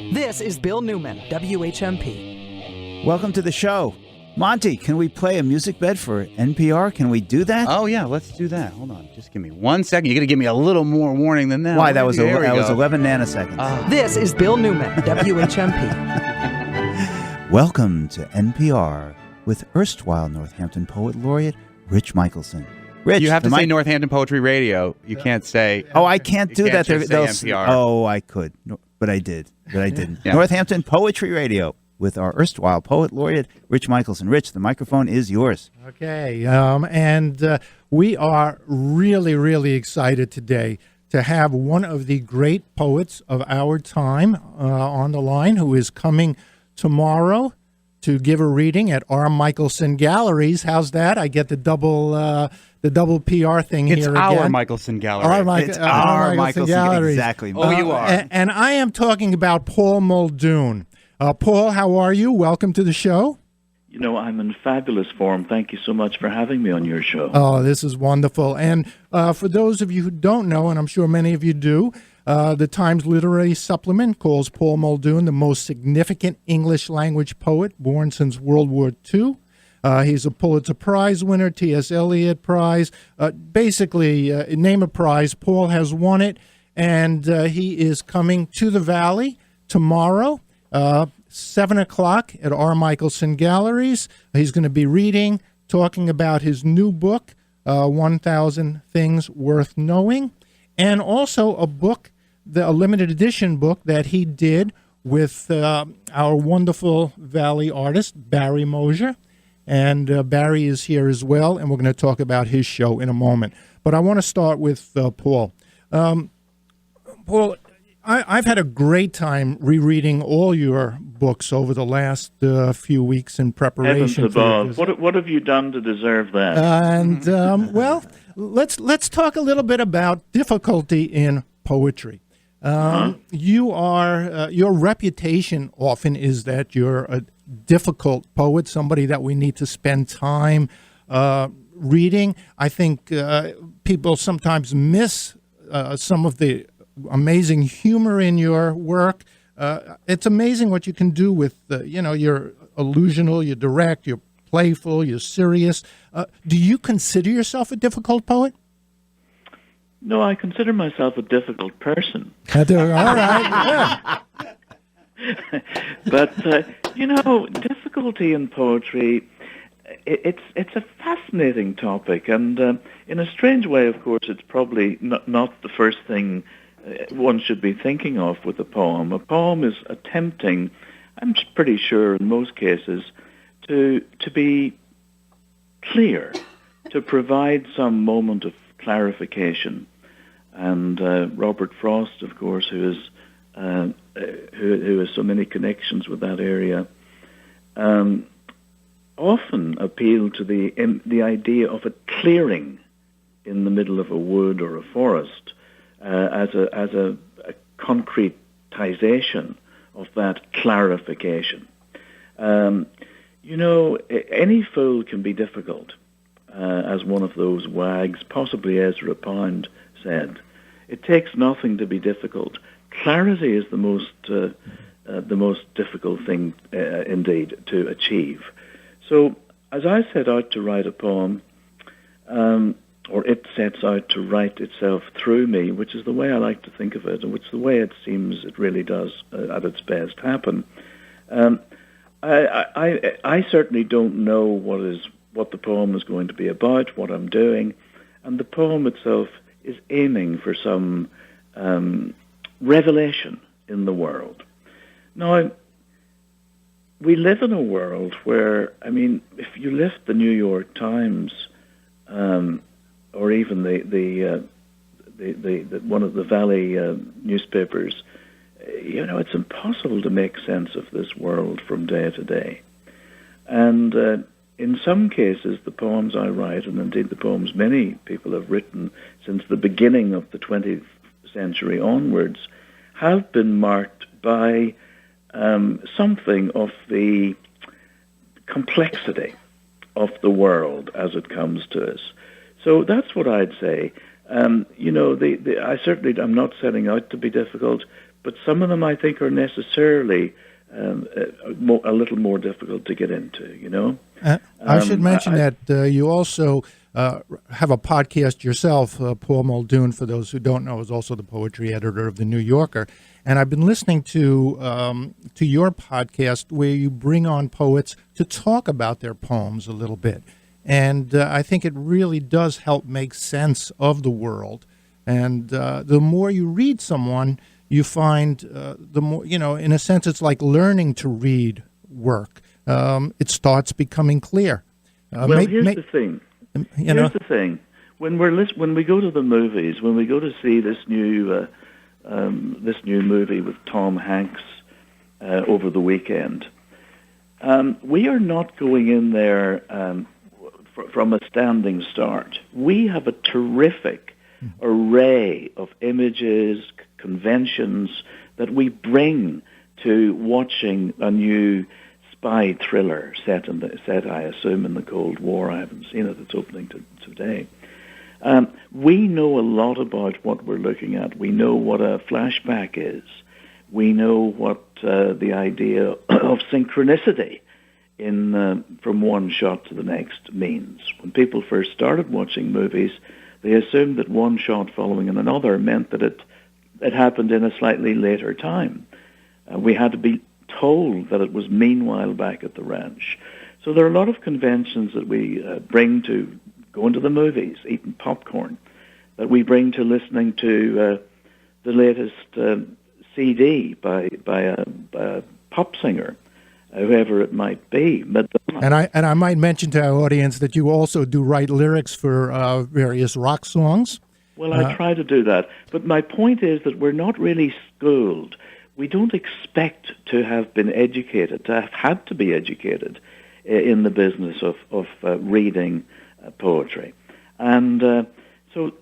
This is Bill Newman, WHMP. Welcome to the show. Monty, can we play a music bed for NPR? Can we do that? Oh, yeah, let's do that. Hold on. Just give me 1 second. You're going to give me a little more warning than that. Why? That was 11 nanoseconds. This is Bill Newman, WHMP. Welcome to NPR with erstwhile Northampton Poet Laureate Rich Michelson. Rich, you have to say Northampton Poetry Radio. You can't say... Oh, I can't do that. Just say NPR. Oh, I could. No, but I did. But I didn't. Yeah. Northampton Poetry Radio with our erstwhile Poet Laureate Rich Michelson. Rich, the microphone is yours. Okay, and we are really, really excited today to have one of the great poets of our time on the line who is coming tomorrow to give a reading at our Michelson Galleries. How's that? I get the double PR thing it's here our again. Michelson Gallery. It's our Michelson Galleries. Exactly. Oh, you are. And I am talking about Paul Muldoon. Paul, how are you? Welcome to the show. You know, I'm in fabulous form. Thank you so much for having me on your show. Oh, this is wonderful. And for those of you who don't know, and I'm sure many of you do, the Times Literary Supplement calls Paul Muldoon the most significant English language poet born since World War II. He's a Pulitzer Prize winner, T.S. Eliot Prize. Basically, name a prize, Paul has won it, and he is coming to the Valley tomorrow, 7 o'clock at our Michelson Galleries. He's going to be reading, talking about his new book, 1,000 Things Worth Knowing, and also a book, a limited edition book that he did with our wonderful Valley artist, Barry Moser. And Barry is here as well, and we're going to talk about his show in a moment. But I want to start with Paul. Paul, I've had a great time rereading all your books over the last few weeks in preparation. Heavens above. What have you done to deserve that? And, well, let's talk a little bit about difficulty in poetry. You are your reputation often is that you're a difficult poet, somebody that we need to spend time reading. I think people sometimes miss some of the amazing humor in your work. It's amazing what you can do with, you're allusional, you're direct, you're playful, you're serious. Do you consider yourself a difficult poet? No, I consider myself a difficult person. All right. Yeah. But, difficulty in poetry, it's a fascinating topic. And in a strange way, of course, it's probably not the first thing one should be thinking of with a poem. A poem is attempting, I'm pretty sure in most cases, to be clear, to provide some moment of clarification. And Robert Frost, of course, who has so many connections with that area, often appealed to the idea of a clearing in the middle of a wood or a forest as a concretization of that clarification. Any fool can be difficult, as one of those wags, possibly Ezra Pound, said. It takes nothing to be difficult. Clarity is the most difficult thing, indeed, to achieve. So, as I set out to write a poem, or it sets out to write itself through me, which is the way I like to think of it, and which is the way it seems it really does at its best happen. I certainly don't know what the poem is going to be about, what I'm doing, and the poem itself is aiming for some revelation in the world. Now, we live in a world where, if you lift the New York Times, or even the one of the Valley newspapers, it's impossible to make sense of this world from day to day. And in some cases, the poems I write, and indeed the poems many people have written since the beginning of the 20th century onwards, have been marked by something of the complexity of the world as it comes to us. So that's what I'd say. I certainly am not setting out to be difficult, but some of them I think are necessarily a little more difficult to get into, you know. I should mention that you also have a podcast yourself. Paul Muldoon, for those who don't know, is also the poetry editor of The New Yorker. And I've been listening to your podcast where you bring on poets to talk about their poems a little bit. And I think it really does help make sense of the world. And the more you read someone, you find the more, in a sense, it's like learning to read work. It starts becoming clear. Here's the thing. Here's the thing. When we go to the movies, when we go to see this new movie with Tom Hanks over the weekend, we are not going in there from a standing start. We have a terrific array of images, conventions that we bring to watching a new spy thriller set, I assume, in the Cold War. I haven't seen it. It's opening today. We know a lot about what we're looking at. We know what a flashback is. We know what the idea of synchronicity from one shot to the next means. When people first started watching movies, they assumed that one shot following another meant that it happened in a slightly later time. We had to be told that it was meanwhile back at the ranch. So there are a lot of conventions that we bring to going to the movies, eating popcorn, that we bring to listening to the latest CD by a pop singer, whoever it might be. And I might mention to our audience that you also do write lyrics for various rock songs. Well, I try to do that. But my point is that we're not really schooled. We don't expect to have been educated, to have had to be educated in the business of reading poetry. And so,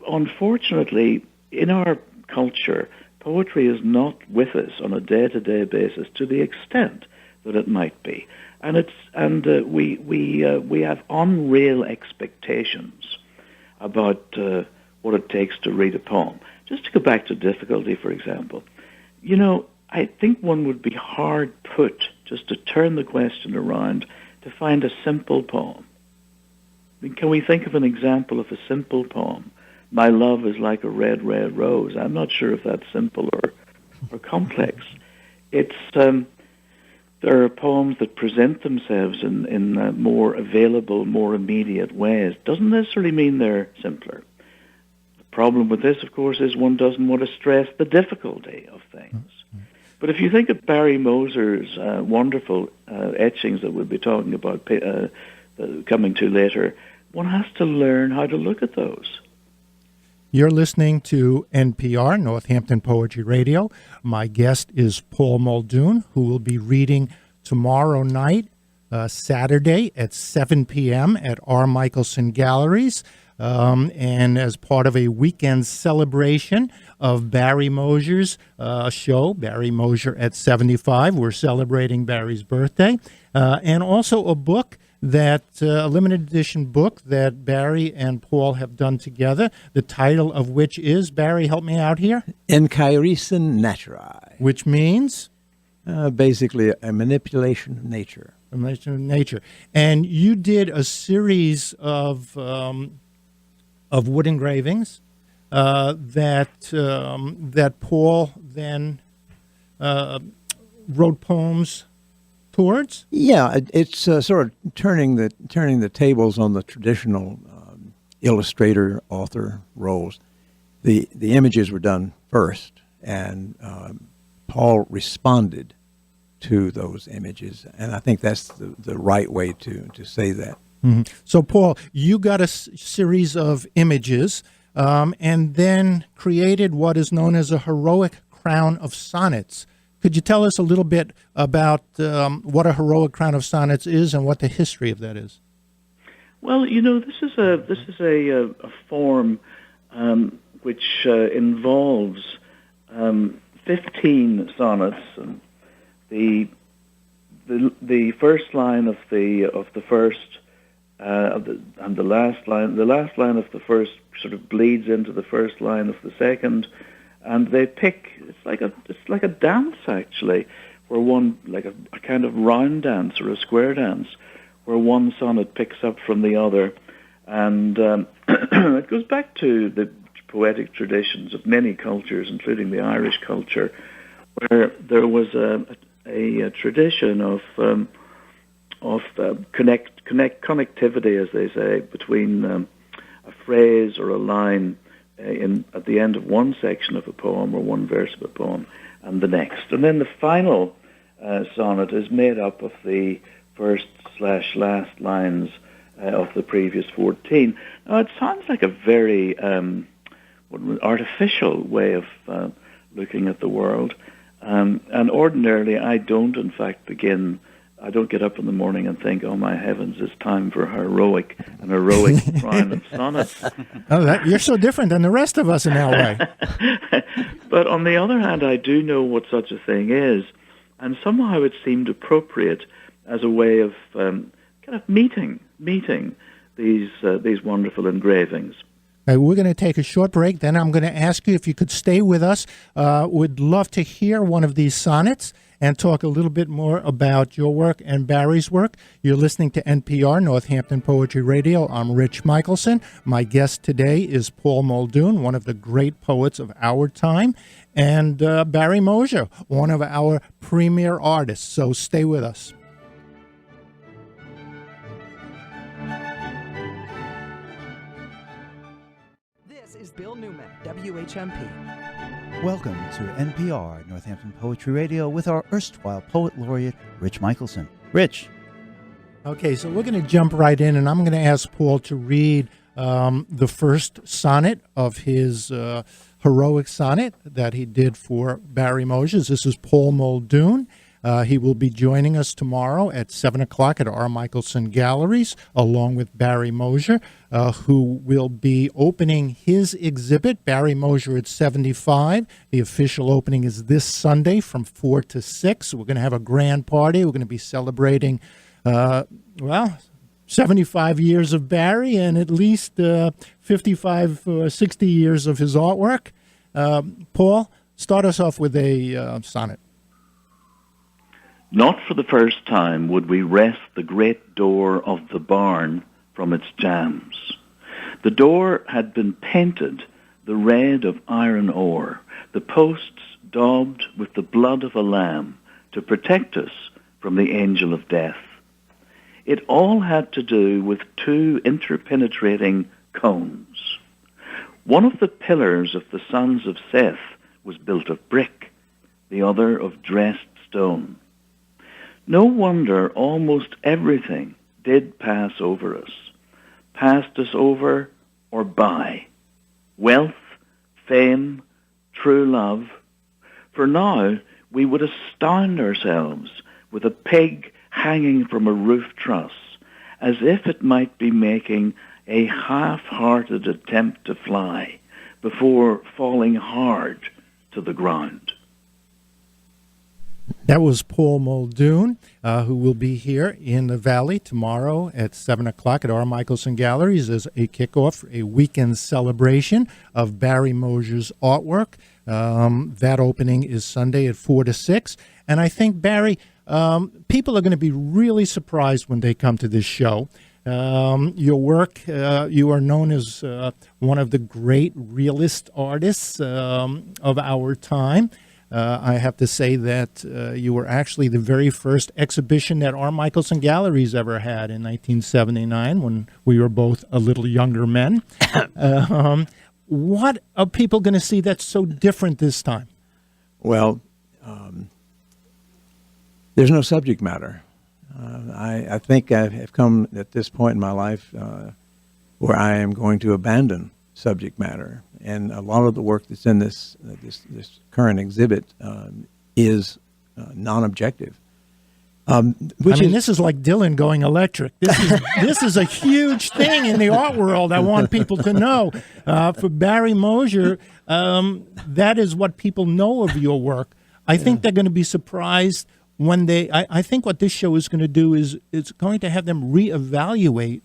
unfortunately, in our culture, poetry is not with us on a day-to-day basis to the extent that it might be. And we have unreal expectations about what it takes to read a poem. Just to go back to difficulty, for example, I think one would be hard put just to turn the question around to find a simple poem. I mean, can we think of an example of a simple poem? My love is like a red, red rose. I'm not sure if that's simple or complex. It's there are poems that present themselves in more available, more immediate ways. Doesn't necessarily mean they're simpler. The problem with this, of course, is one doesn't want to stress the difficulty of things. But if you think of Barry Moser's wonderful etchings that we'll be talking about coming to later, one has to learn how to look at those. You're listening to NPR, Northampton Poetry Radio. My guest is Paul Muldoon, who will be reading tomorrow night, Saturday at 7 p.m. at R. Michelson Galleries. And as part of a weekend celebration of Barry Moser's show, Barry Moser at 75. We're celebrating Barry's birthday. And also a book a limited edition book that Barry and Paul have done together, the title of which is, Barry, help me out here? Encheiresin Naturae. Which means? Basically a manipulation of nature. A manipulation of nature. And you did a series of wood engravings that Paul then wrote poems towards? Yeah, it's sort of turning the tables on the traditional illustrator author roles. The images were done first, and Paul responded to those images, and I think that's the right way to say that. Mm-hmm. So, Paul, you got a series of images and then created what is known as a heroic crown of sonnets. Could you tell us a little bit about what a heroic crown of sonnets is and what the history of that is? Well, this is a form which involves 15 sonnets, and the first line of the first and the last line of the first sort of bleeds into the first line of the second, and they pick. It's like a dance actually, where one like a kind of round dance or a square dance, where one sonnet picks up from the other, and it goes back to the poetic traditions of many cultures, including the Irish culture, where there was a tradition of connectivity, as they say, between a phrase or a line at the end of one section of a poem or one verse of a poem and the next. And then the final sonnet is made up of the first/last lines of the previous 14. Now, it sounds like a very artificial way of looking at the world. And ordinarily, I don't get up in the morning and think, oh, my heavens, it's time for an heroic round of sonnets. Oh, you're so different than the rest of us in L.A. But on the other hand, I do know what such a thing is, and somehow it seemed appropriate as a way of kind of meeting these wonderful engravings. We're going to take a short break. Then I'm going to ask you if you could stay with us. Would love to hear one of these sonnets and talk a little bit more about your work and Barry's work. You're listening to NPR, Northampton Poetry Radio. I'm Rich Michelson. My guest today is Paul Muldoon, one of the great poets of our time, and Barry Moser, one of our premier artists. So stay with us. This is Bill Newman, WHMP. Welcome to NPR, Northampton Poetry Radio, with our erstwhile Poet Laureate, Rich Michelson. Rich. Okay, so we're going to jump right in, and I'm going to ask Paul to read the first sonnet of his heroic sonnet that he did for Barry Moser. This is Paul Muldoon. He will be joining us tomorrow at 7 o'clock at our Michelson Galleries, along with Barry Moser, who will be opening his exhibit, Barry Moser at 75. The official opening is this Sunday from 4 to 6. We're going to have a grand party. We're going to be celebrating, 75 years of Barry and at least 55 or 60 years of his artwork. Paul, start us off with a sonnet. Not for the first time would we wrest the great door of the barn from its jambs. The door had been painted the red of iron ore, the posts daubed with the blood of a lamb to protect us from the angel of death. It all had to do with two interpenetrating cones. One of the pillars of the sons of Seth was built of brick, the other of dressed stone. No wonder almost everything did pass over us, passed us over or by. Wealth, fame, true love. For now, we would astound ourselves with a pig hanging from a roof truss, as if it might be making a half-hearted attempt to fly before falling hard to the ground. That was Paul Muldoon, who will be here in the Valley tomorrow at 7 o'clock at our Michelson Galleries as a kickoff, a weekend celebration of Barry Moser's artwork. That opening is Sunday at 4 to 6. And I think, Barry, people are going to be really surprised when they come to this show. Your work, you are known as one of the great realist artists of our time. I have to say that you were actually the very first exhibition that our Michelson Galleries ever had in 1979 when we were both a little younger men. What are people going to see that's so different this time? Well, there's no subject matter. I think I have come at this point in my life where I am going to abandon subject matter, and a lot of the work that's in this current exhibit is non-objective. This is like Dylan going electric. This is a huge thing in the art world. I want people to know. For Barry Moser, that is what people know of your work. I think they're going to be surprised when I think what this show is going to do is it's going to have them reevaluate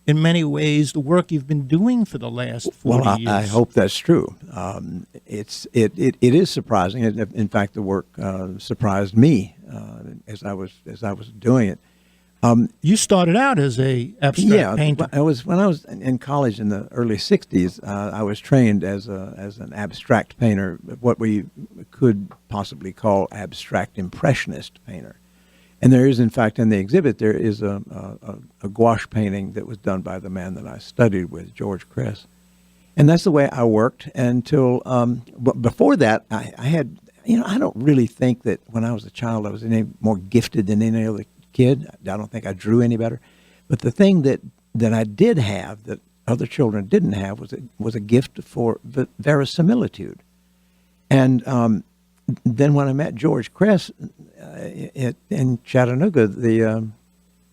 in many ways, the work you've been doing for the last 40 Well, years. I hope that's true. It is surprising. In fact, the work surprised me as I was doing it. You started out as a abstract painter. When I was in college in the early '60s. I was trained as an abstract painter, what we could possibly call abstract impressionist painter. And there is, in fact, in the exhibit, there is a gouache painting that was done by the man that I studied with, George Cress. And that's the way I worked until, but before that, I had, I don't really think that when I was a child I was any more gifted than any other kid. I don't think I drew any better. But the thing that I did have that other children didn't have was a gift for verisimilitude. And then when I met George Cress in Chattanooga,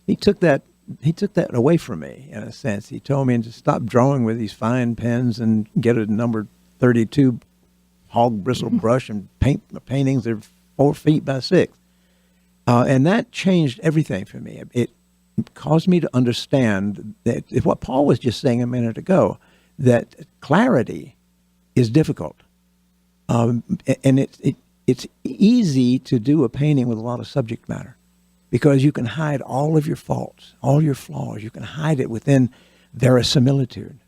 he took that away from me in a sense. He told me to stop drawing with these fine pens and get a number 32 hog bristle brush and paint the paintings that are 4 feet by 6. And that changed everything for me. It caused me to understand that what Paul was just saying a minute ago, that clarity is difficult. And it's easy to do a painting with a lot of subject matter because you can hide all of your faults, all your flaws. You can hide it within verisimilitude.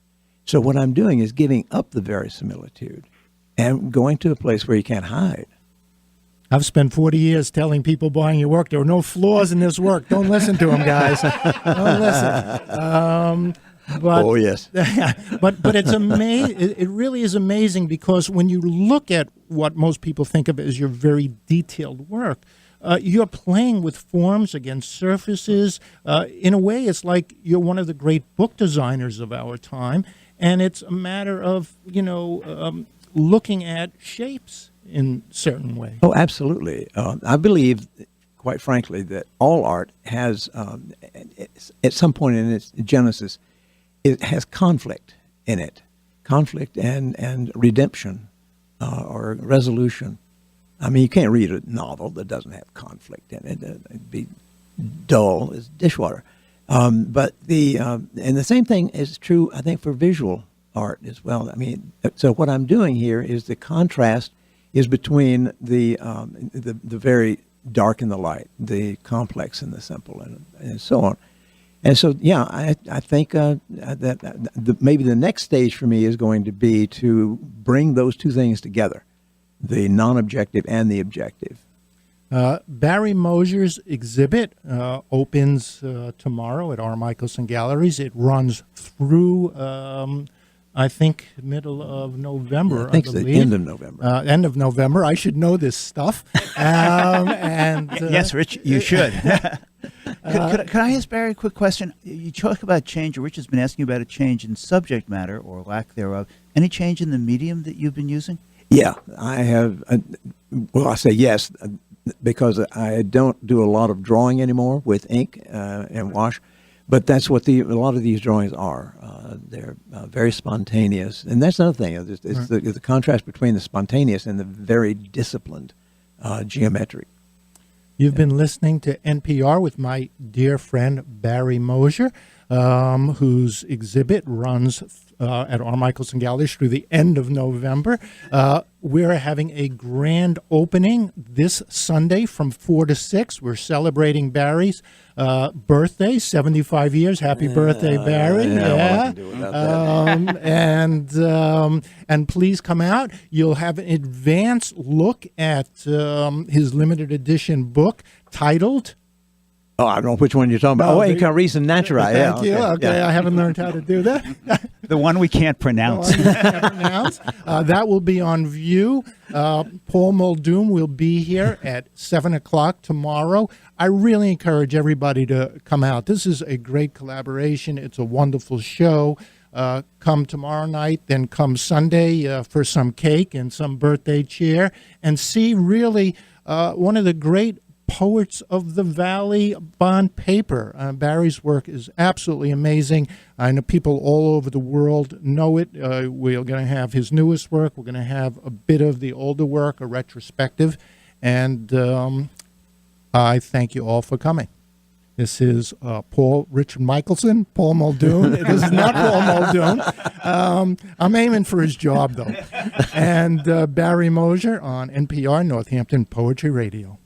So what I'm doing is giving up the verisimilitude and going to a place where you can't hide. I've spent 40 years telling people buying your work, there are no flaws in this work. Don't listen to them, guys. Don't listen. But, oh, yes. but it's amazing. It really is amazing because when you look at what most people think of as your very detailed work, you're playing with forms against surfaces. In a way, it's like you're one of the great book designers of our time, and it's a matter of, looking at shapes in certain ways. Oh, absolutely. I believe, quite frankly, that all art has, at some point in its genesis, it has conflict in it, conflict and redemption or resolution. I mean, you can't read a novel that doesn't have conflict in it. It'd be dull as dishwater. But and the same thing is true, I think, for visual art as well. I mean, so what I'm doing here is the contrast is between the very dark and the light, the complex and the simple, and so on. And so, yeah, I think that maybe the next stage for me is going to be to bring those two things together, the non-objective and the objective. Barry Moser's exhibit opens tomorrow at our Michelson Galleries. It runs through, I think, middle of November. I think it's the end of November. End of November. I should know this stuff. Yes, Rich, you should. Could I ask Barry a quick question? You talk about change, or Rich has been asking about a change in subject matter or lack thereof. Any change in the medium that you've been using? Yeah, I have. Well, I say yes because I don't do a lot of drawing anymore with ink and wash, but that's what a lot of these drawings are. They're very spontaneous, and that's another thing. It's the contrast between the spontaneous and the very disciplined geometric. You've been listening to NPR with my dear friend Barry Moser, whose exhibit runs at our Michelson Galleries through the end of November. We're having a grand opening this Sunday from 4 to 6. We're celebrating Barry's birthday, 75 years. Happy birthday, Barry. Yeah. And please come out. You'll have an advanced look at his limited edition book titled... Oh, I don't know which one you're talking about. Inca Reason Natura. Thank you. Okay, I haven't learned how to do that. The one we can't pronounce. That will be on view. Paul Muldoon will be here at 7 o'clock tomorrow. I really encourage everybody to come out. This is a great collaboration. It's a wonderful show. Come tomorrow night, then come Sunday for some cake and some birthday cheer, and see really one of the great poets of the Valley on paper. Barry's work is absolutely amazing. I know people all over the world know it. We're going to have his newest work. We're going to have a bit of the older work, a retrospective. And I thank you all for coming. This is Paul Richard Michelson, Paul Muldoon. This is not Paul Muldoon. I'm aiming for his job, though. And Barry Moser on NPR, Northampton Poetry Radio.